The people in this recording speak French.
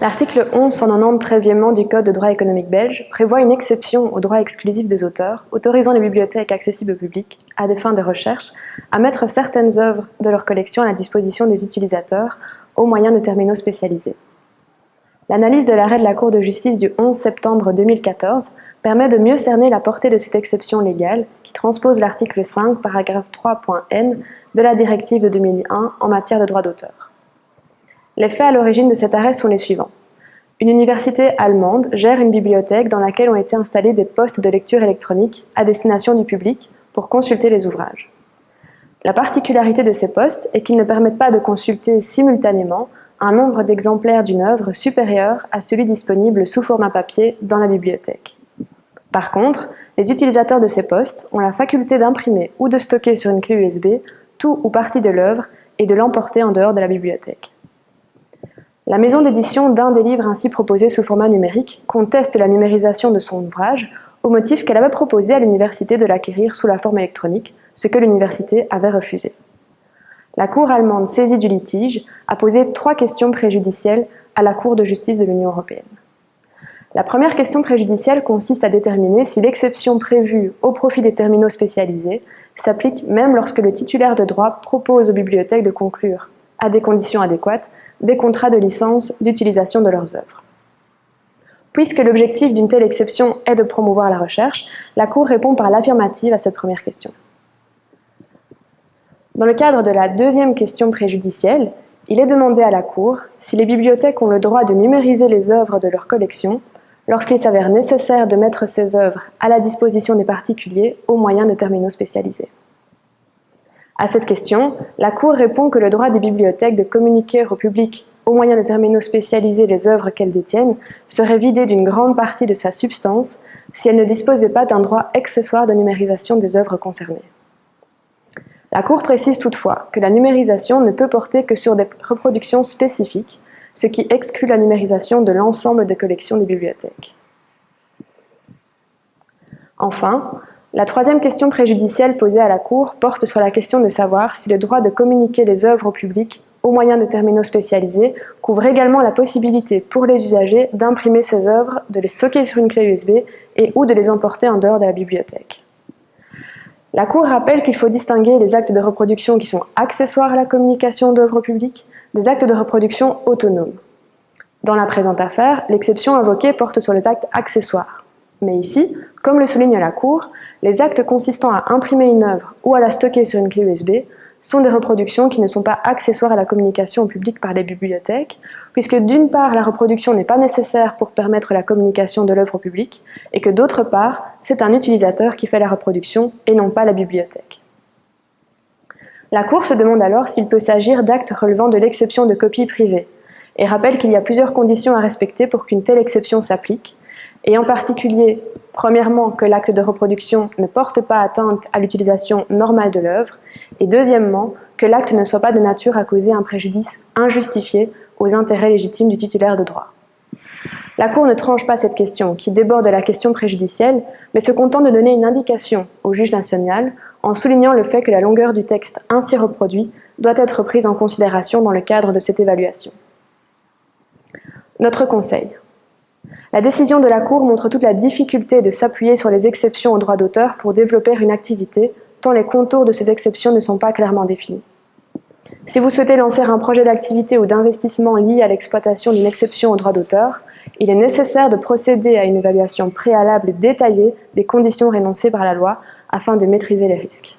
L'article 1193e du Code de droit économique belge prévoit une exception au droit exclusif des auteurs, autorisant les bibliothèques accessibles au public, à des fins de recherche, à mettre certaines œuvres de leur collection à la disposition des utilisateurs au moyen de terminaux spécialisés. L'analyse de l'arrêt de la Cour de justice du 11 septembre 2014 permet de mieux cerner la portée de cette exception légale qui transpose l'article 5, paragraphe 3.n de la directive de 2001 en matière de droit d'auteur. Les faits à l'origine de cet arrêt sont les suivants. Une université allemande gère une bibliothèque dans laquelle ont été installés des postes de lecture électronique à destination du public pour consulter les ouvrages. La particularité de ces postes est qu'ils ne permettent pas de consulter simultanément un nombre d'exemplaires d'une œuvre supérieur à celui disponible sous format papier dans la bibliothèque. Par contre, les utilisateurs de ces postes ont la faculté d'imprimer ou de stocker sur une clé USB tout ou partie de l'œuvre et de l'emporter en dehors de la bibliothèque. La maison d'édition d'un des livres ainsi proposés sous format numérique conteste la numérisation de son ouvrage au motif qu'elle avait proposé à l'université de l'acquérir sous la forme électronique, ce que l'université avait refusé. La Cour allemande saisie du litige a posé 3 questions préjudicielles à la Cour de justice de l'Union européenne. La première question préjudicielle consiste à déterminer si l'exception prévue au profit des terminaux spécialisés s'applique même lorsque le titulaire de droit propose aux bibliothèques de conclure, à des conditions adéquates, des contrats de licence d'utilisation de leurs œuvres. Puisque l'objectif d'une telle exception est de promouvoir la recherche, la Cour répond par l'affirmative à cette première question. Dans le cadre de la deuxième question préjudicielle, il est demandé à la Cour si les bibliothèques ont le droit de numériser les œuvres de leur collection lorsqu'il s'avère nécessaire de mettre ces œuvres à la disposition des particuliers au moyen de terminaux spécialisés. À cette question, la Cour répond que le droit des bibliothèques de communiquer au public au moyen de terminaux spécialisés les œuvres qu'elles détiennent serait vidé d'une grande partie de sa substance si elles ne disposaient pas d'un droit accessoire de numérisation des œuvres concernées. La Cour précise toutefois que la numérisation ne peut porter que sur des reproductions spécifiques, ce qui exclut la numérisation de l'ensemble des collections des bibliothèques. Enfin, la troisième question préjudicielle posée à la Cour porte sur la question de savoir si le droit de communiquer les œuvres au public au moyen de terminaux spécialisés couvre également la possibilité pour les usagers d'imprimer ces œuvres, de les stocker sur une clé USB et ou de les emporter en dehors de la bibliothèque. La Cour rappelle qu'il faut distinguer les actes de reproduction qui sont accessoires à la communication d'œuvres au public des actes de reproduction autonomes. Dans la présente affaire, l'exception invoquée porte sur les actes accessoires. Mais ici, comme le souligne la Cour, les actes consistant à imprimer une œuvre ou à la stocker sur une clé USB sont des reproductions qui ne sont pas accessoires à la communication au public par les bibliothèques, puisque d'une part, la reproduction n'est pas nécessaire pour permettre la communication de l'œuvre au public, et que d'autre part, c'est un utilisateur qui fait la reproduction et non pas la bibliothèque. La Cour se demande alors s'il peut s'agir d'actes relevant de l'exception de copie privée, et rappelle qu'il y a plusieurs conditions à respecter pour qu'une telle exception s'applique, et en particulier, premièrement, que l'acte de reproduction ne porte pas atteinte à l'utilisation normale de l'œuvre, et deuxièmement, que l'acte ne soit pas de nature à causer un préjudice injustifié aux intérêts légitimes du titulaire de droit. La Cour ne tranche pas cette question, qui déborde la question préjudicielle, mais se contente de donner une indication au juge national en soulignant le fait que la longueur du texte ainsi reproduit doit être prise en considération dans le cadre de cette évaluation. Notre conseil. La décision de la Cour montre toute la difficulté de s'appuyer sur les exceptions au droit d'auteur pour développer une activité, tant les contours de ces exceptions ne sont pas clairement définis. Si vous souhaitez lancer un projet d'activité ou d'investissement lié à l'exploitation d'une exception au droit d'auteur, il est nécessaire de procéder à une évaluation préalable détaillée des conditions rénoncées par la loi afin de maîtriser les risques.